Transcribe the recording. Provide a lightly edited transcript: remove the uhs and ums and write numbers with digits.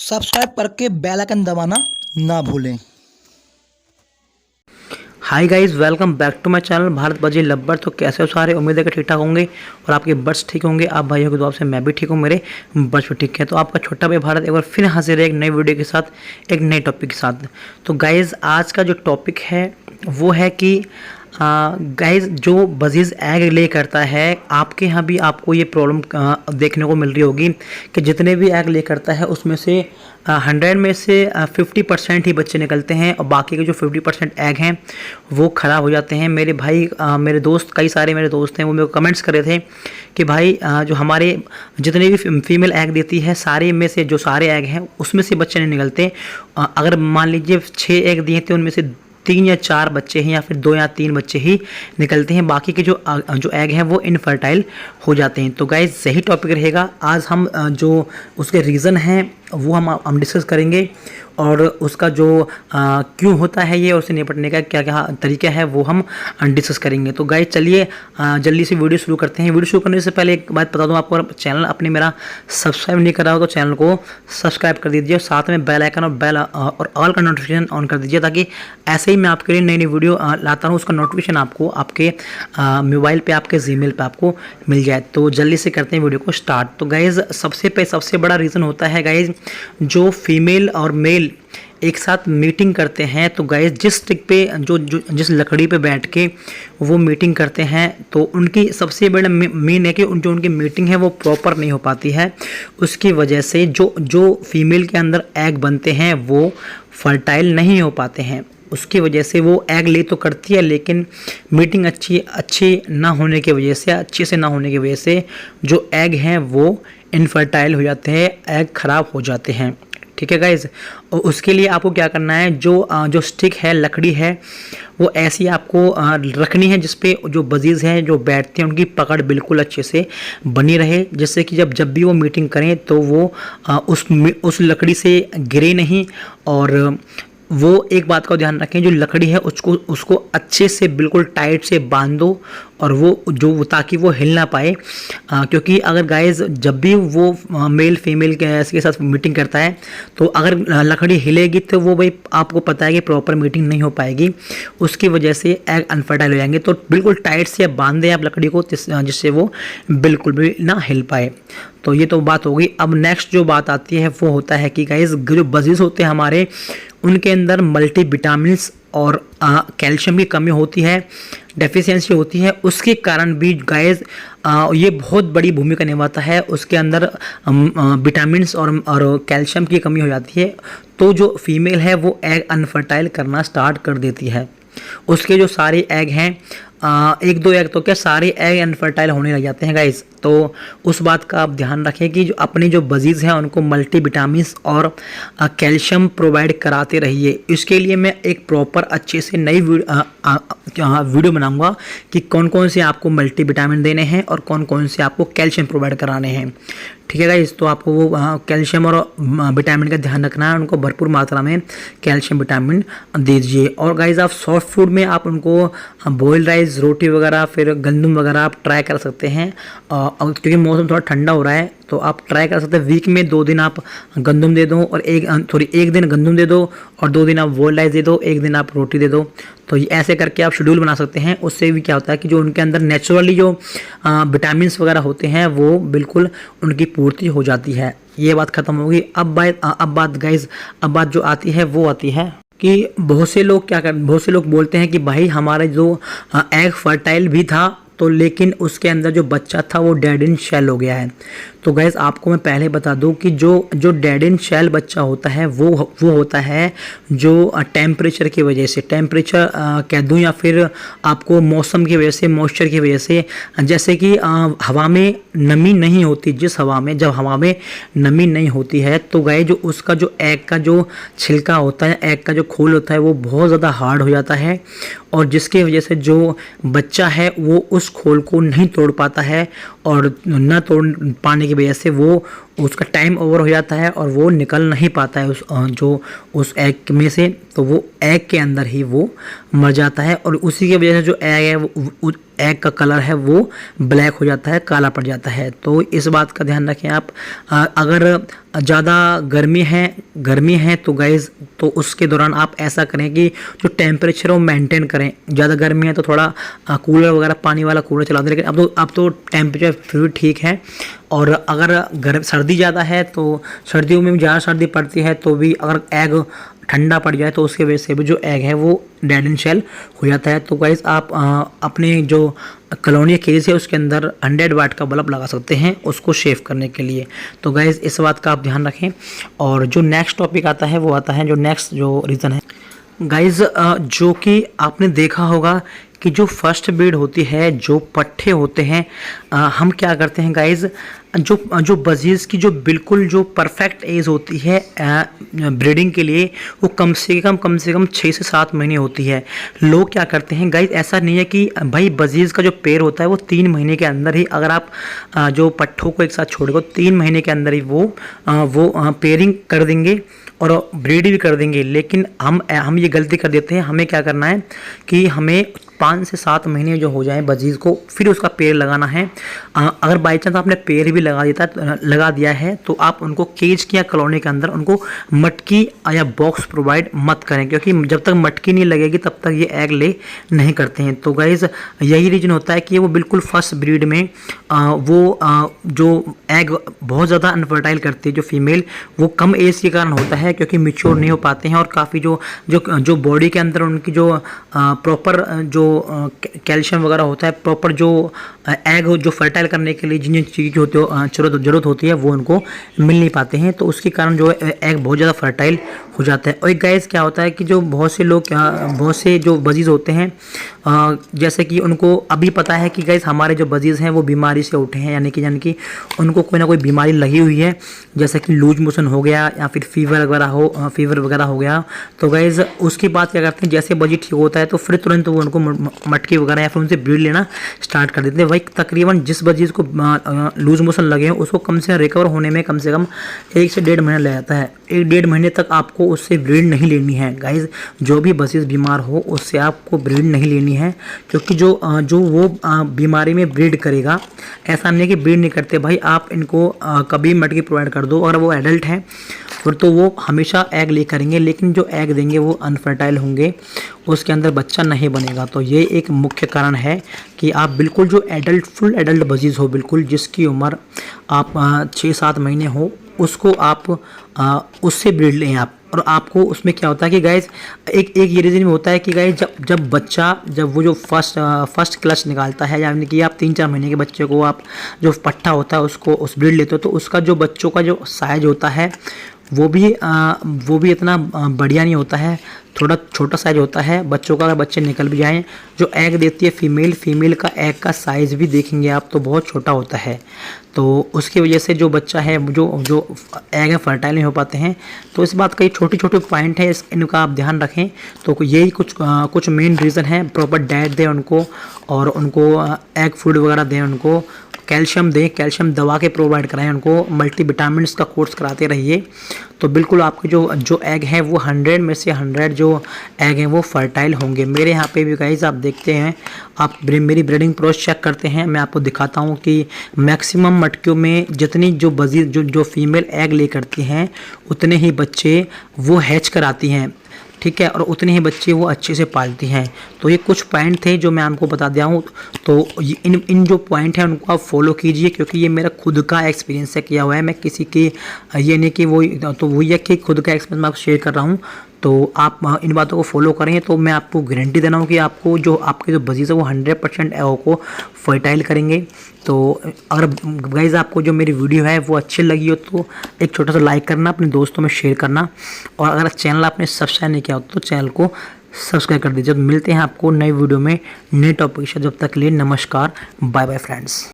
Subscribe करके bell icon दबाना ना भूलें। Hi guys, welcome back to my channel भारत बजे लब्बर। तो कैसे हो सारे? उम्मीद है कि ठीक ठाक होंगे और आपके बर्ड्स ठीक होंगे। आप भाइयों की दुआ से मैं भी ठीक हूँ, मेरे बर्ड्स भी ठीक है। तो आपका छोटा भाई भारत एक बार फिर हाजिर है एक नई वीडियो के साथ, एक नए टॉपिक के साथ। तो गाइस आज का जो टॉपिक है वो है कि गाइस जो बजीज एग ले करता है, आपके यहाँ भी आपको ये प्रॉब्लम देखने को मिल रही होगी कि जितने भी एग ले करता है उसमें से 100 में से 50% ही बच्चे निकलते हैं और बाकी के जो 50% एग हैं वो ख़राब हो जाते हैं। मेरे भाई मेरे दोस्त, कई सारे मेरे दोस्त हैं, वो मेरे को कमेंट्स कर रहे थे कि भाई जो हमारे जितने भी फीमेल एग देती है सारे में से जो सारे एग हैं उसमें से बच्चे नहीं निकलते। अगर मान लीजिए 6 एग दिए थे उनमें से 3 या 4 बच्चे हैं या फिर 2 या 3 बच्चे ही निकलते हैं, बाकी के जो एग हैं वो इनफर्टाइल हो जाते हैं। तो गाइस यही टॉपिक रहेगा आज। हम जो उसके रीज़न हैं वो हम डिस्कस करेंगे और उसका जो क्यों होता है ये, उससे निपटने का क्या क्या तरीका है वो हम डिस्कस करेंगे। तो गाइस चलिए जल्दी से वीडियो शुरू करते हैं। वीडियो शुरू करने से पहले एक बात बता दूं आपको, चैनल अपने मेरा सब्सक्राइब नहीं कर रहा हो तो चैनल को सब्सक्राइब कर दीजिए, साथ में बेल आइकन और ऑल का नोटिफिकेशन ऑन कर दीजिए, ताकि ऐसे ही मैं आपके लिए नई नई वीडियो लाता हूँ उसका नोटिफिकेशन आपको आपके मोबाइल पर, आपके जीमेल पर आपको मिल जाए। तो जल्दी से करते हैं वीडियो को स्टार्ट। तो गाइज़ सबसे बड़ा रीज़न होता है गाइज़, जो फीमेल और मेल एक साथ मीटिंग करते हैं। तो गाइस जिस स्टिक पे जिस लकड़ी पे बैठ के वो मीटिंग करते हैं तो उनकी सबसे बड़ा मेन है कि जो उनकी मीटिंग है वो प्रॉपर नहीं हो पाती है। उसकी वजह से जो फीमेल के अंदर एग बनते हैं वो फर्टाइल नहीं हो पाते हैं। उसकी वजह से वो एग ले तो करती है लेकिन मीटिंग अच्छी ना होने की वजह से, अच्छे से ना होने की वजह से जो एग हैं वो इनफर्टाइल हो जाते हैं, एग ख़राब हो जाते हैं। ठीक है गाइज, और उसके लिए आपको क्या करना है, जो स्टिक है, लकड़ी है, वो ऐसी आपको रखनी है जिसपे जो बजीज़ हैं जो बैठते हैं उनकी पकड़ बिल्कुल अच्छे से बनी रहे, जिससे कि जब भी वो मीटिंग करें तो वो उस लकड़ी से गिरे नहीं। और वो एक बात का ध्यान रखें, जो लकड़ी है उसको अच्छे से बिल्कुल टाइट से बांध दो और वो ताकि वो हिल ना पाए। क्योंकि अगर गाइस जब भी वो मेल फीमेल के साथ मीटिंग करता है तो अगर लकड़ी हिलेगी तो वो भाई आपको पता है कि प्रॉपर मीटिंग नहीं हो पाएगी, उसकी वजह से एग अनफर्टाइल हो जाएंगे। तो बिल्कुल टाइट से बांध दें आप लकड़ी को जिससे वो बिल्कुल भी ना हिल पाए। तो ये तो बात हो गई। अब नेक्स्ट जो बात आती है वो होता है कि गाइस जो बजीज होते हैं हमारे, उनके अंदर मल्टी विटामिन्स और कैल्शियम की कमी होती है, डेफिशिएंसी होती है। उसके कारण भी गाइस ये बहुत बड़ी भूमिका निभाता है, उसके अंदर विटामिन्स और कैल्शियम की कमी हो जाती है तो जो फीमेल है वो एग अनफर्टाइल करना स्टार्ट कर देती है। उसके जो सारे एग हैं, 1-2 एग तो क्या सारे एग अनफर्टाइल होने लग जाते हैं गाइस। तो उस बात का आप ध्यान रखें कि जो अपनी जो बजीज़ हैं उनको मल्टी विटामिन्स और कैल्शियम प्रोवाइड कराते रहिए। इसके लिए मैं एक प्रॉपर अच्छे से नई वीडियो बनाऊंगा कि कौन कौन से आपको मल्टी विटामिन देने हैं और कौन कौन से आपको कैल्शियम प्रोवाइड कराने हैं। ठीक है गाइस, तो आपको वो कैल्शियम और विटामिन का ध्यान रखना है, उनको भरपूर मात्रा में कैल्शियम विटामिन दीजिए। और गाइस आप सॉफ्ट फूड में आप उनको बॉइल्ड राइस, रोटी वगैरह, फिर गंदम वगैरह आप ट्राई कर सकते हैं। क्योंकि मौसम थोड़ा ठंडा हो रहा है तो आप ट्राई कर सकते हैं, वीक में 2 दिन आप गंदम दे दो और एक दिन गंदम दे दो और 2 दिन आप बॉइल्ड राइस दे दो, 1 दिन आप रोटी दे दो। तो ऐसे करके आप शेड्यूल बना सकते हैं। उससे भी क्या होता है कि जो उनके अंदर नेचुरली जो विटामिन्स वगैरह होते हैं वो बिल्कुल उनकी पूर्ति हो जाती है। ये बात खत्म होगी। अब बात जो आती है वो आती है कि बहुत से लोग बोलते हैं कि भाई हमारा जो एग फर्टाइल भी था तो लेकिन उसके अंदर जो बच्चा था वो डेड इन शेल हो गया है। तो गैस आपको मैं पहले बता दूं कि जो डेड इन शेल बच्चा होता है वो होता है जो टेम्परेचर की वजह से, टेम्परेचर कह दूं या फिर आपको मौसम की वजह से, मॉइस्चर की वजह से, जैसे कि हवा में नमी नहीं होती, जब हवा में नमी नहीं होती है तो गए जो उसका जो एग का जो छिलका होता है, एग का जो खोल होता है वो बहुत ज़्यादा हार्ड हो जाता है और जिसकी वजह से जो बच्चा है वो उस खोल को नहीं तोड़ पाता है और न तोड़ पाने की वजह से वो उसका टाइम ओवर हो जाता है और वो निकल नहीं पाता है उस एग में से। तो वो एग के अंदर ही वो मर जाता है और उसी की वजह से जो एग है वो एग का कलर है वो ब्लैक हो जाता है, काला पड़ जाता है। तो इस बात का ध्यान रखें आप। अगर ज़्यादा गर्मी है तो गाइज़ तो उसके दौरान आप ऐसा करें कि जो टेम्परेचर वो मेंटेन करें। ज़्यादा गर्मी है तो थोड़ा कूलर वगैरह, पानी वाला कूलर चला दें, लेकिन अब तो टेम्परेचर फिर भी ठीक है। और अगर सर्दी ज़्यादा है तो सर्दियों में भी ज़्यादा सर्दी पड़ती है तो भी अगर एग ठंडा पड़ जाए तो उसकी वजह से भी जो एग है वो डेड इन शेल हो जाता है। तो गाइज़ आप अपने जो कॉलोनी केज है उसके अंदर 100 वाट का बल्ब लगा सकते हैं उसको शेव करने के लिए। तो गाइज़ इस बात का आप ध्यान रखें। और जो नेक्स्ट टॉपिक आता है वो आता है जो नेक्स्ट जो रीज़न है गाइज़, जो कि आपने देखा होगा कि जो फर्स्ट ब्रीड होती है, जो पट्ठे होते हैं, हम क्या करते हैं गाइज़, जो बजीज़ की जो बिल्कुल जो परफेक्ट एज होती है ब्रीडिंग के लिए वो कम से कम 6 से 7 महीने होती है। लोग क्या करते हैं गाइज़, ऐसा नहीं है कि भाई बजीज़ का जो पेयर होता है वो 3 महीने के अंदर ही, अगर आप जो पट्ठों को एक साथ छोड़ेगा 3 महीने के अंदर ही वो पेयरिंग कर देंगे और ब्रीड भी कर देंगे। लेकिन हम ये गलती कर देते हैं। हमें क्या करना है कि हमें 5 से 7 महीने जो हो जाए बजीज़ को, फिर उसका पेड़ लगाना है। अगर बाई चांस आपने पेड़ भी लगा दिया है तो आप उनको केज की या कॉलोनी के अंदर उनको मटकी या बॉक्स प्रोवाइड मत करें, क्योंकि जब तक मटकी नहीं लगेगी तब तक ये एग ले नहीं करते हैं। तो गाइज़ यही रीज़न होता है कि वो बिल्कुल फर्स्ट ब्रीड में जो एग बहुत ज़्यादा अनफर्टाइल करती है जो फीमेल, वो कम एज के कारण होता है क्योंकि मैच्योर नहीं हो पाते हैं और काफ़ी जो बॉडी के अंदर उनकी जो प्रॉपर जो कैल्शियम वगैरह होता है, प्रॉपर जो एग जो फर्टाइल करने के लिए जिन जिन चीज़ की ज़रूरत होती है वो उनको मिल नहीं पाते हैं। तो उसके कारण जो एग बहुत ज़्यादा फर्टाइल हो जाता है। और एक गाइस क्या होता है कि जो बहुत से जो बजीज़ होते हैं, जैसे कि उनको अभी पता है कि गाइस हमारे जो बजीज़ हैं वो बीमारी से उठे हैं, यानी कि उनको कोई ना कोई बीमारी लगी हुई है, जैसे कि लूज मोशन हो गया या फिर फीवर वगैरह हो गया। तो गाइस उसके बाद क्या करते हैं, जैसे बजी ठीक होता है तो फिर तुरंत वो उनको मटकी वगैरह या फिर उनसे ब्रीड लेना स्टार्ट कर देते हैं। भाई तकरीबन जिस बजीज़ को लूज मोशन लगे हैं उसको कम से रिकवर होने में कम से कम 1 से 1.5 महीना लग जाता है। 1-1.5 महीने तक आपको उससे ब्रीड नहीं लेनी है गाइज। जो भी बजीज़ बीमार हो उससे आपको ब्रीड नहीं लेनी है, क्योंकि जो वो बीमारी में ब्रीड करेगा, ऐसा नहीं है कि ब्रीड नहीं करते भाई। आप इनको कभी मटकी प्रोवाइड कर दो, अगर वो एडल्ट हैं फिर तो वो हमेशा एग ले करेंगे, लेकिन जो एग देंगे वो अनफर्टाइल होंगे, उसके अंदर बच्चा नहीं बनेगा। तो ये एक मुख्य कारण है कि आप बिल्कुल जो फुल एडल्ट बजीज़ हो, बिल्कुल जिसकी उम्र आप 6-7 महीने हो, उसको आप उससे ब्रीड लें आप। और आपको उसमें क्या होता है कि गाइज एक ये रीज़न होता है कि गाइज जब वो जो फर्स्ट क्लच निकालता है, यानी कि आप 3-4 महीने के बच्चे को आप जो पट्ठा होता है उसको उस ब्रीड लेते हो, तो उसका जो बच्चों का जो साइज होता है वो भी इतना बढ़िया नहीं होता है, थोड़ा छोटा साइज होता है बच्चों का। अगर बच्चे निकल भी जाएं, जो एग देती है फीमेल का एग का साइज़ भी देखेंगे आप तो बहुत छोटा होता है। तो उसकी वजह से जो बच्चा है जो एग है फर्टाइल नहीं हो पाते हैं। तो इस बात का ये छोटे पॉइंट है, इनका आप ध्यान रखें। तो यही कुछ मेन रीज़न है। प्रॉपर डाइट दें उनको और उनको एग फूड वगैरह दें, उनको कैल्शियम दें, कैल्शियम दवा के प्रोवाइड कराएं, उनको मल्टीविटामिन्स का कोर्स कराते रहिए। तो बिल्कुल आपके जो एग है वो 100 में से 100 जो एग हैं वो फर्टाइल होंगे। मेरे यहाँ पे भी गाइस आप देखते हैं, आप मेरी ब्रीडिंग प्रोसेस चेक करते हैं, मैं आपको दिखाता हूँ कि मैक्सिमम मटकियों में जितनी जो बजी जो फीमेल एग ले करती हैं उतने ही बच्चे वो हैच कराती हैं, ठीक है, और उतने ही बच्चे वो अच्छे से पालती हैं। तो ये कुछ पॉइंट थे जो मैं आपको बता दिया हूँ। तो इन जो पॉइंट हैं उनको आप फॉलो कीजिए, क्योंकि ये मेरा खुद का एक्सपीरियंस से किया हुआ है। मैं किसी की ये नहीं कि वो ये कि खुद का एक्सपीरियंस मैं आपको शेयर कर रहा हूँ। तो आप इन बातों को फॉलो करेंगे तो मैं आपको गारंटी देना हूँ कि आपके जो बजीज़ है वो 100% एग को फर्टाइल करेंगे। तो अगर गाइज़ आपको जो मेरी वीडियो है वो अच्छी लगी हो तो एक छोटा सा लाइक करना, अपने दोस्तों में शेयर करना, और अगर चैनल आपने सब्सक्राइब नहीं किया हो तो चैनल को सब्सक्राइब कर दीजिए। मिलते हैं आपको नई वीडियो में नए टॉपिक से, जब तक के लिए नमस्कार, बाय बाय फ्रेंड्स।